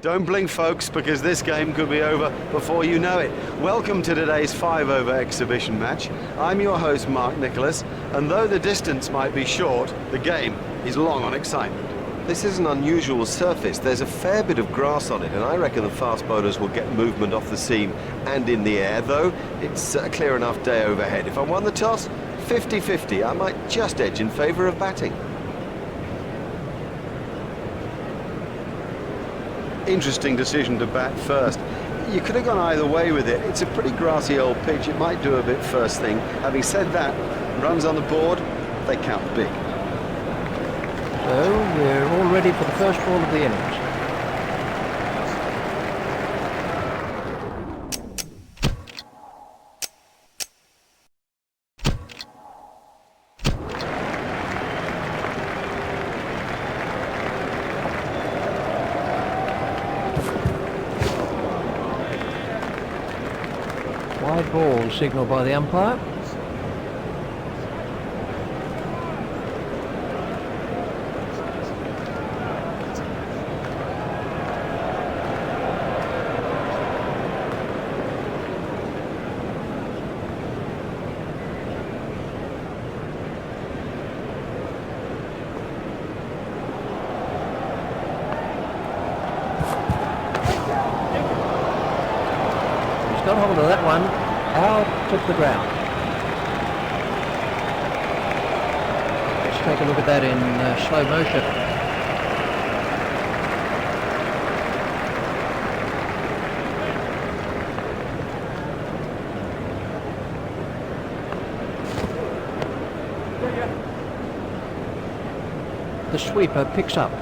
Don't blink, folks, because this game could be over before you know it. Welcome to today's 5-over exhibition match. I'm your host, Mark Nicholas, and though the distance might be short, the game is long on excitement. This is an unusual surface. There's a fair bit of grass on it, and I reckon the fast bowlers will get movement off the seam and in the air, though it's a clear enough day overhead. If I won the toss, 50-50, I might just edge in favour of batting. Interesting decision to bat first. You could have gone either way with it. It's a pretty grassy old pitch. It might do a bit first thing. Having said that, runs on the board, they count big. So we're all ready for the first ball of the innings. Wide ball signalled by the umpire. Got hold of that one, out of the ground. Let's take a look at that in slow motion. The sweeper picks up.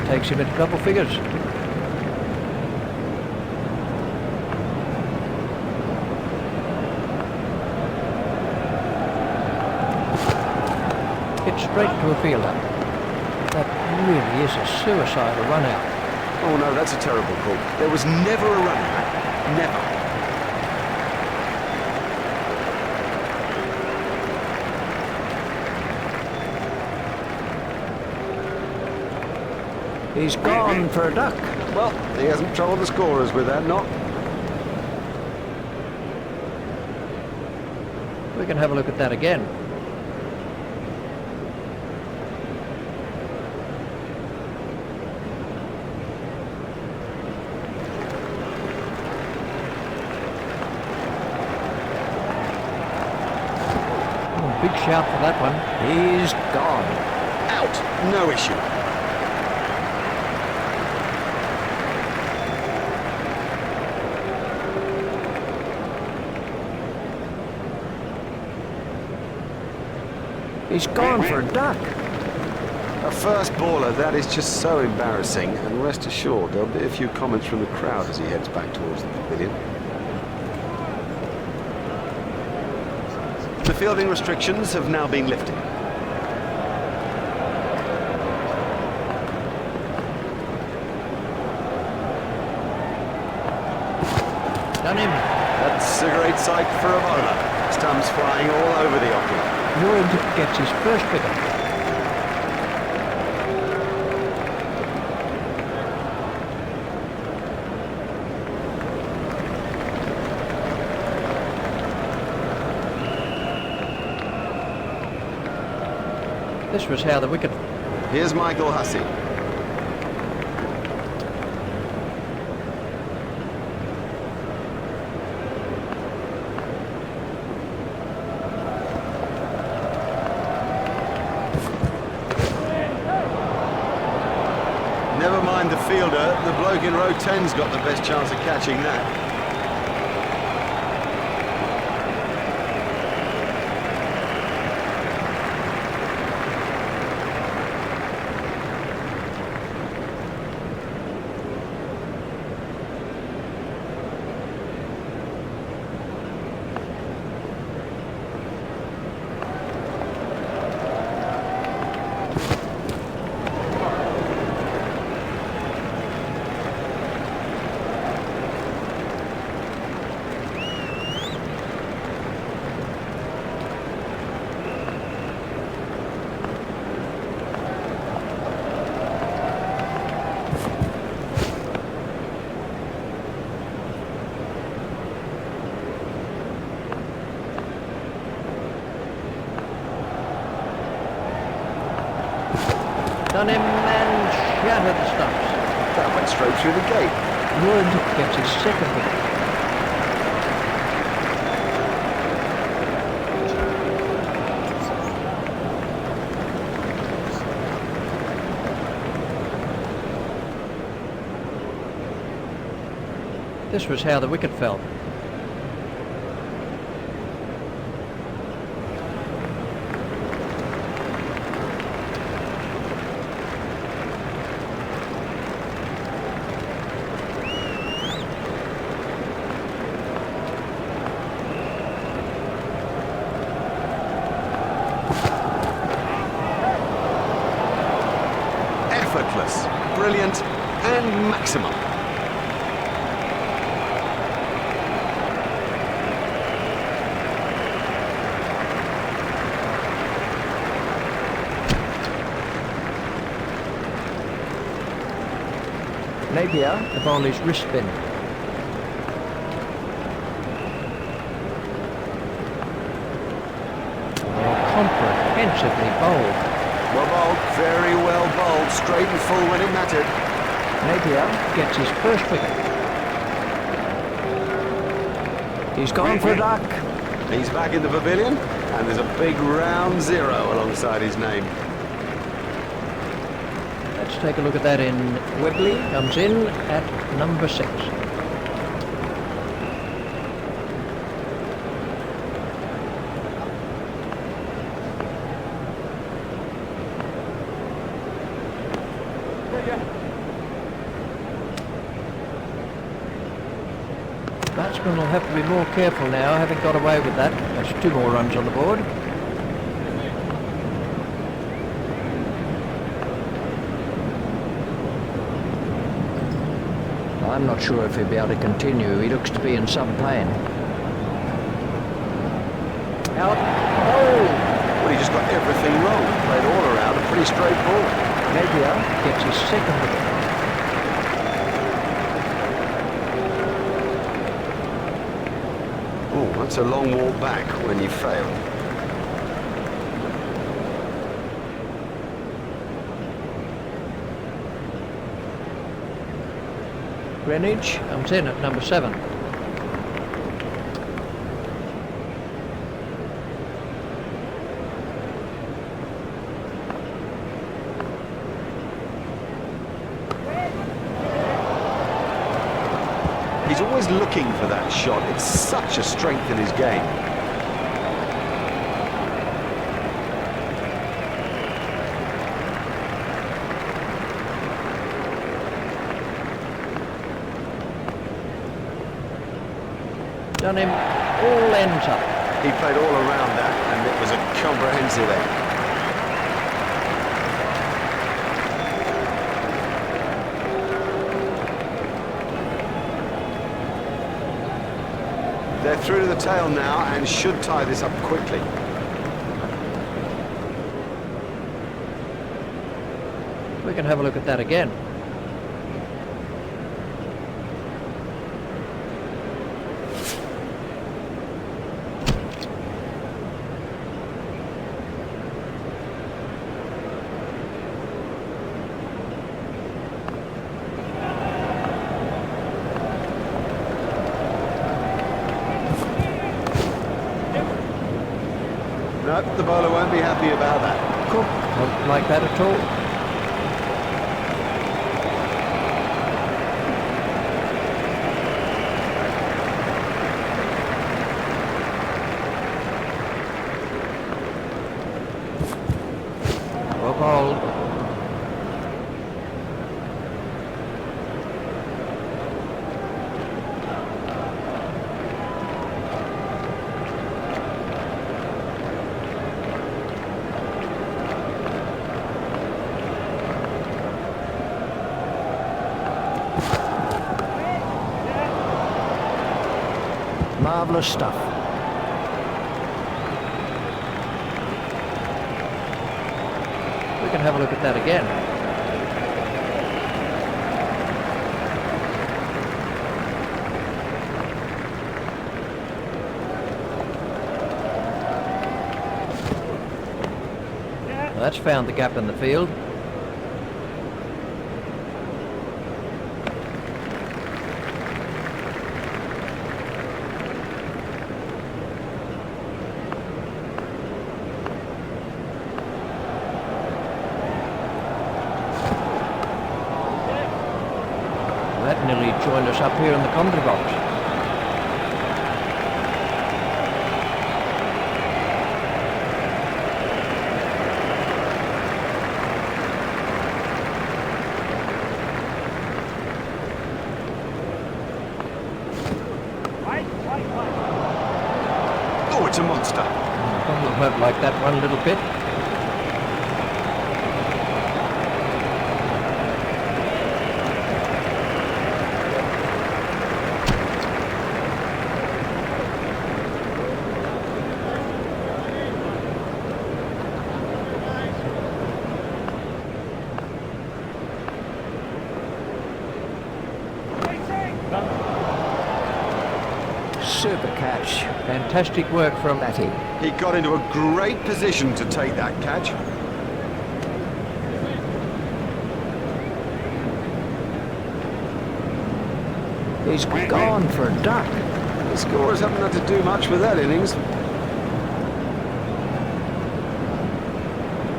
Takes him into double figures. Hit straight to a fielder. That really is a suicidal run out. Oh no, that's a terrible call. There was never a run out. Never. He's gone for a duck. Well, he hasn't troubled the scorers with that, not. We can have a look at that again. Oh, big shout for that one. He's gone. Out. No issue. He's gone for a duck. A first baller, that is just so embarrassing, and rest assured there'll be a few comments from the crowd as he heads back towards the pavilion. The fielding restrictions have now been lifted. Done him. That's a great sight for a bowler. Stumps flying all over the opening. Newland gets his first wicket. This was how the wicket... Here's Michael Hussey. Never mind the fielder, the bloke in row 10's got the best chance of catching that. Done him and shattered the stumps. That went straight through the gate. Wood gets his second wicket. This was how the wicket fell. Effortless, brilliant, and maximum. Napier, the bowler's wrist spin. Comprehensively bowled. Well bowled, very well bowled, straight and full when it mattered. Napier gets his first wicket. He's gone for a duck. He's back in the pavilion, and there's a big round 0 alongside his name. Let's take a look at that in Webley. Comes in at number 6. Batsman will have to be more careful now, having got away with that. That's 2 more runs on the board. I'm not sure if he'll be able to continue. He looks to be in some pain. Out. Oh! Well, he just got everything wrong. Played all around a pretty straight ball. Napier gets his second wicket. Oh, that's a long walk back when you fail. Greenwich comes in at number 7. He's always looking for that shot. It's such a strength in his game. Done him all ends up. He played all around that, and it was a comprehensive end. They're through to the tail now and should tie this up quickly. We can have a look at that again. No, the bowler won't be happy about that. Cook won't like that at all. Well bowled. Marvellous stuff. We can have a look at that again. Well, that's found the gap in the field. joined us up here in the commentary box. Oh, it's a monster. Probably won't like that one little bit. Super catch. Fantastic work from Matty. He got into a great position to take that catch. He's gone for a duck. The scorers haven't had to do much with that innings.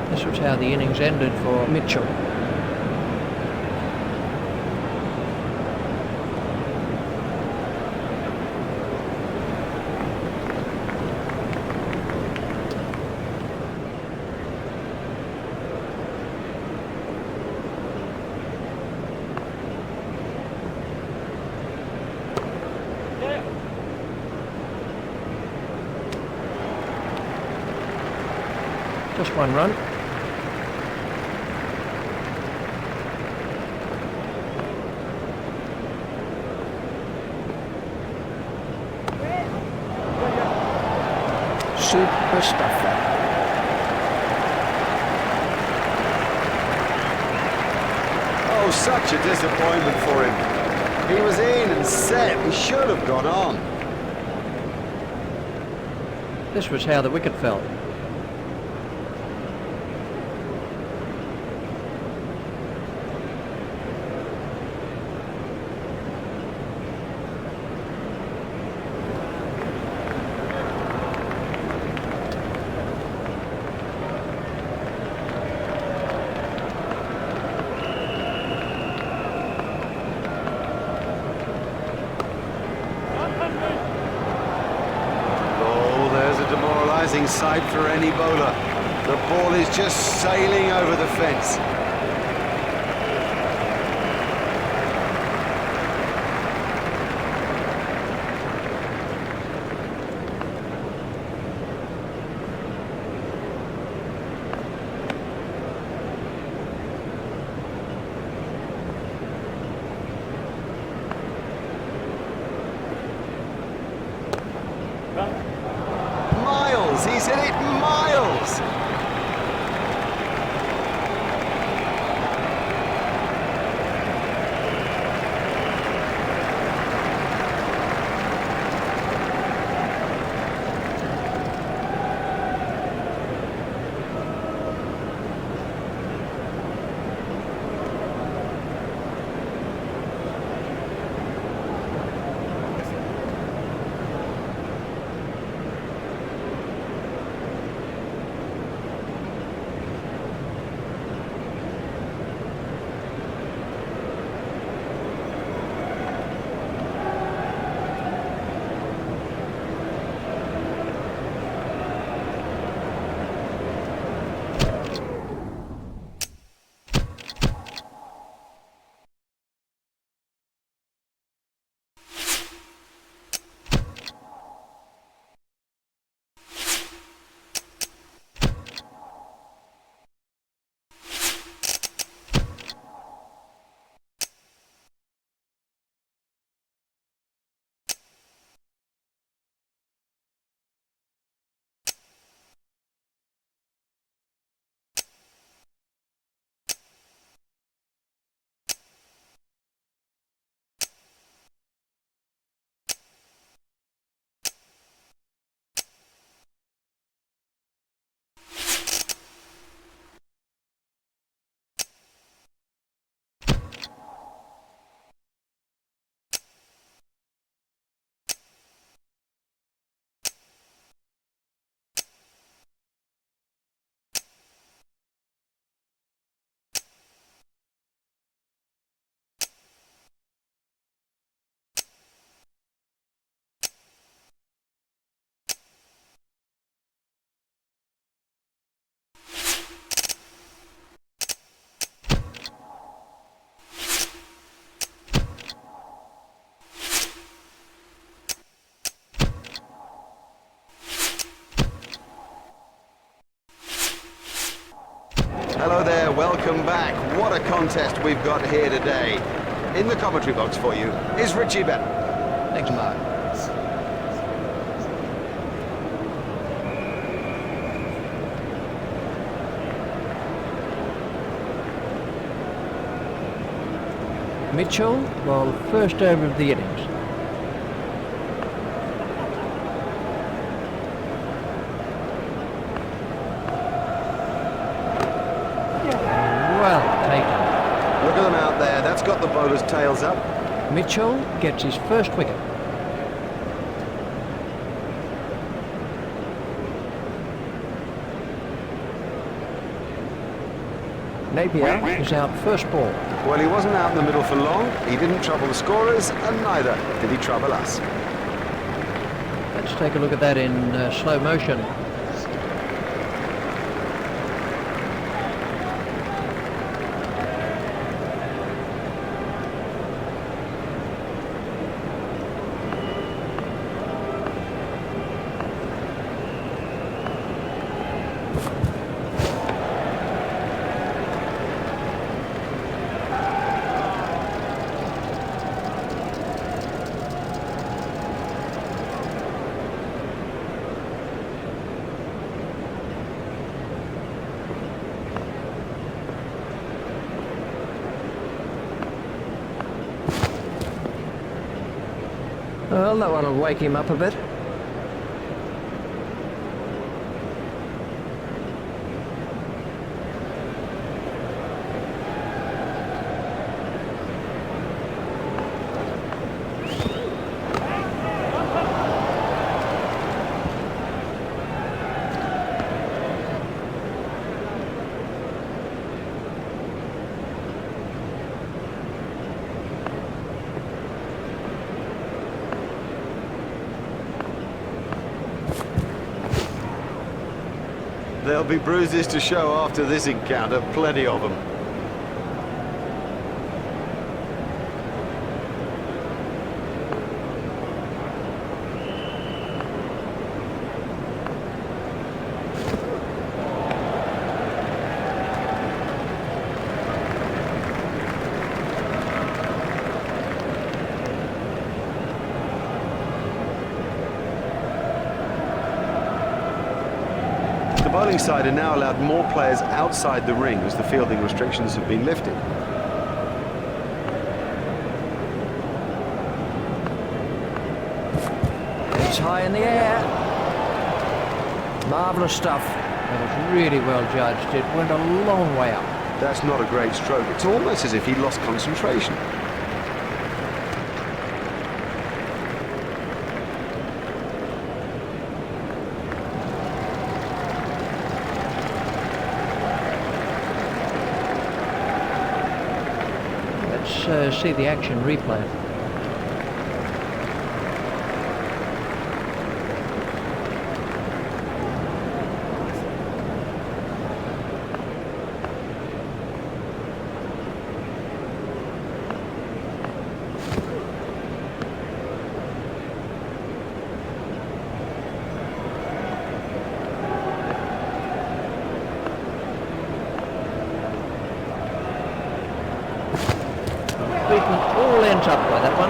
This was how the innings ended for Mitchell. Just one run. Super stuff that. Oh, such a disappointment for him. He was in and set. He should have gone on. This was how the wicket fell. Demoralising sight for any bowler. The ball is just sailing over the fence. He's hit it miles! what a contest we've got here today. In the commentary box for you is Richie Ben. Thanks, Mark. Mitchell, well, first over of the innings. Well taken. Look at them out there. That's got the bowler's tails up. Mitchell gets his first wicket. Napier is out first ball. Well, he wasn't out in the middle for long. He didn't trouble the scorers, and neither did he trouble us. Let's take a look at that in slow motion. Well, that one will wake him up a bit. There'll be bruises to show after this encounter, plenty of them. The bowling side are now allowed more players outside the ring as the fielding restrictions have been lifted. It's high in the air. Marvellous stuff. It was really well judged. It went a long way up. That's not a great stroke. It's almost as if he lost concentration. Let's see the action replay. All ends up by that one.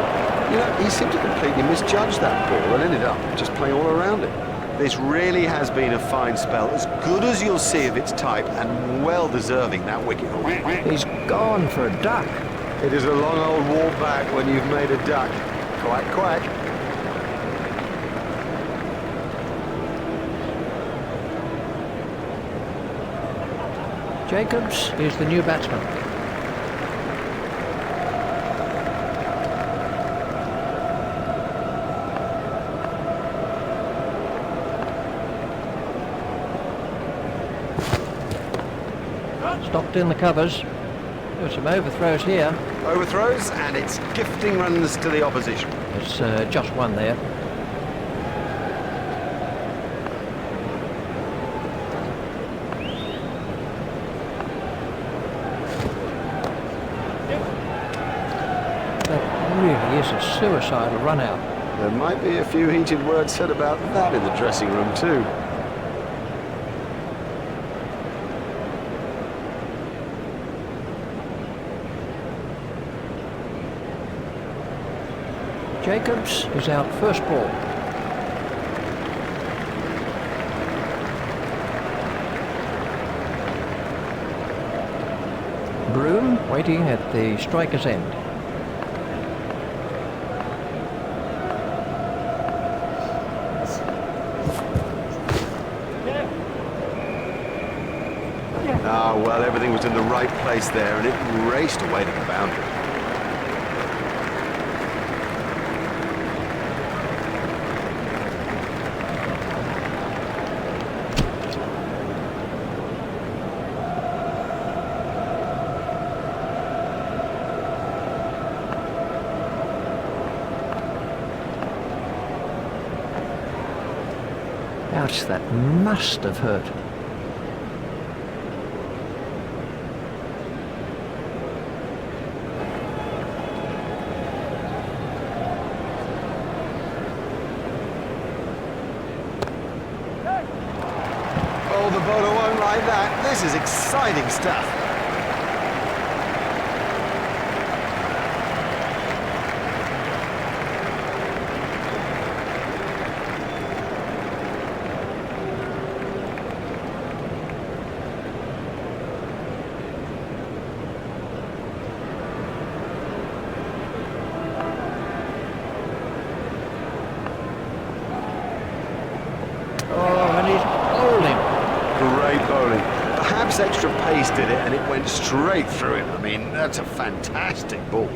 You know, he seemed to completely misjudge that ball and ended up just playing all around it. This really has been a fine spell, as good as you'll see of its type, and well deserving that wicket haul. He's gone for a duck. It is a long old walk back when you've made a duck. Quack, quack. Jacobs is the new batsman. Stocked in the covers. There's some overthrows here. Overthrows, and it's gifting runs to the opposition. There's just one there. That really is a suicidal run out. There might be a few heated words said about that in the dressing room too. Jacobs is out first ball. Broom waiting at the striker's end. Ah, well, everything was in the right place there, and it raced away to the boundary. Ouch, that must have hurt. Oh, the bowler won't like that. This is exciting stuff. Perhaps extra pace did it, and it went straight through him. I mean, that's a fantastic ball.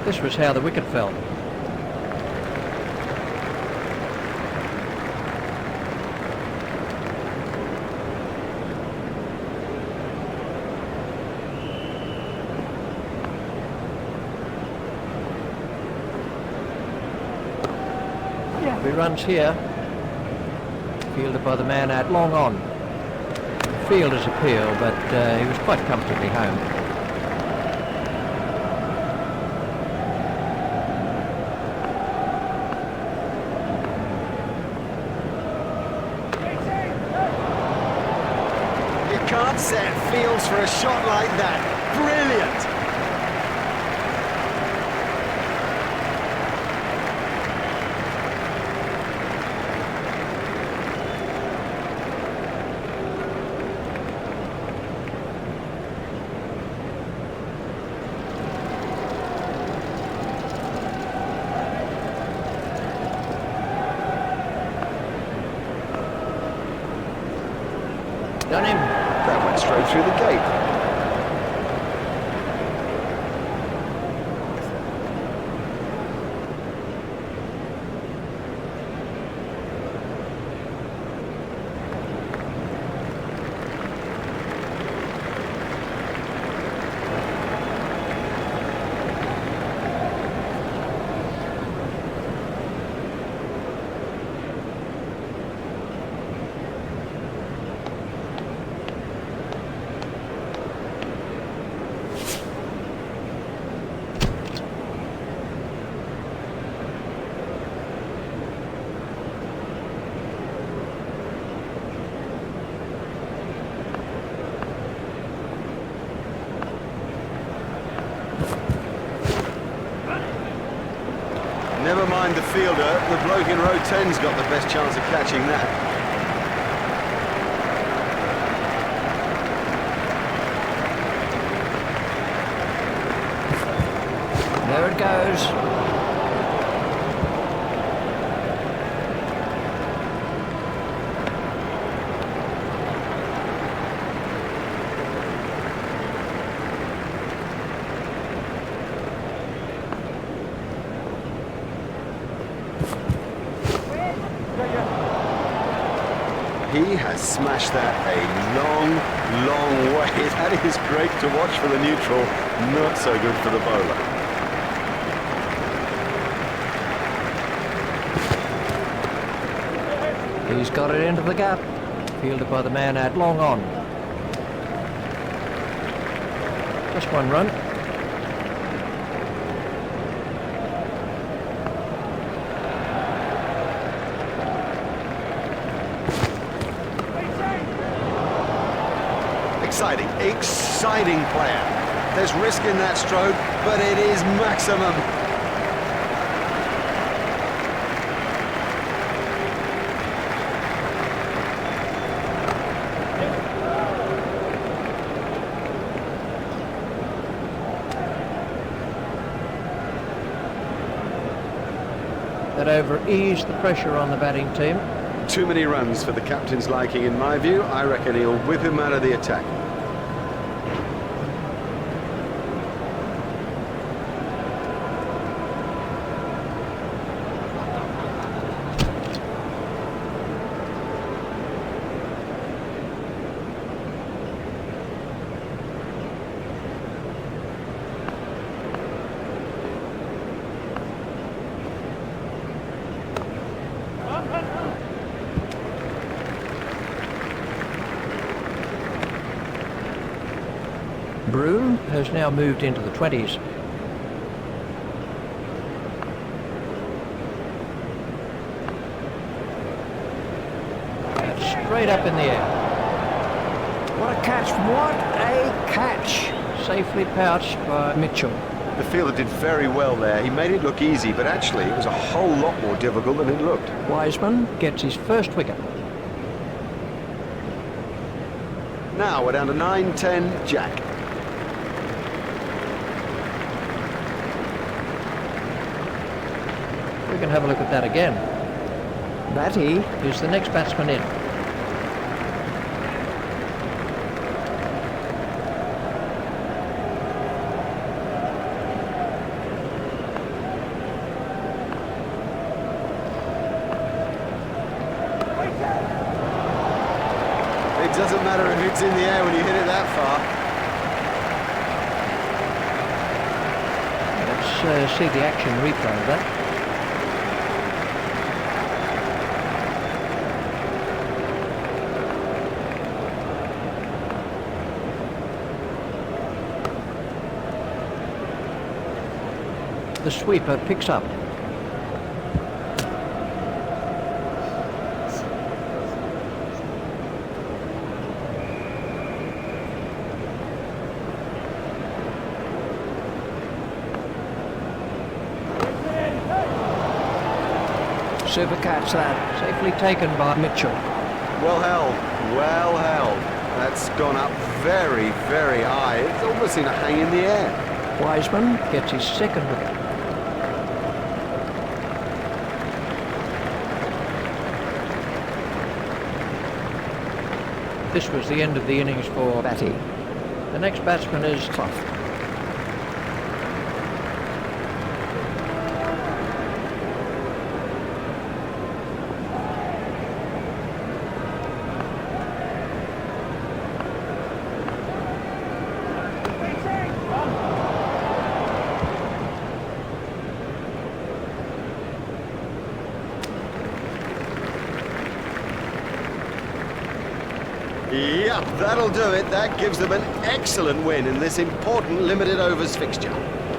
This was how the wicket fell. Runs here, fielded by the man out long on. Fielder's appeal, but he was quite comfortably home. You can't set fields for a shot like that. Brilliant! Done him. That went straight through the gate. Never mind the fielder, the bloke in row 10's got the best chance of catching that. There it goes. He has smashed that a long, long way. That is great to watch for the neutral, not so good for the bowler. He's got it into the gap. Fielded by the man out long on. Just one run. exciting, exciting player. There's risk in that stroke, but it is maximum. That over eased the pressure on the batting team. Too many runs for the captain's liking, in my view. I reckon he'll whip him out of the attack. Brook has now moved into the 20s. That's straight up in the air. What a catch, what a catch. Safely pouched by Mitchell. The fielder did very well there. He made it look easy, but actually it was a whole lot more difficult than it looked. Wiseman gets his first wicket. Now we're down to 9-10 Jack. We can have a look at that again. Batty Is the next batsman in? It doesn't matter if it's in the air when you hit it that far. Let's see the action replay of that. The sweeper picks up. super catch that. Safely taken by Mitchell. Well held, well held. That's gone up very, very high. It's almost seen a hang in the air. Wiseman gets his second wicket. This was the end of the innings for Batty. The next batsman is Tough. Yep, that'll do it. That gives them an excellent win in this important limited overs fixture.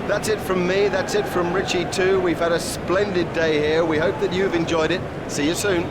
That's it from me, that's it from Richie too. We've had a splendid day here. We hope that you've enjoyed it. See you soon.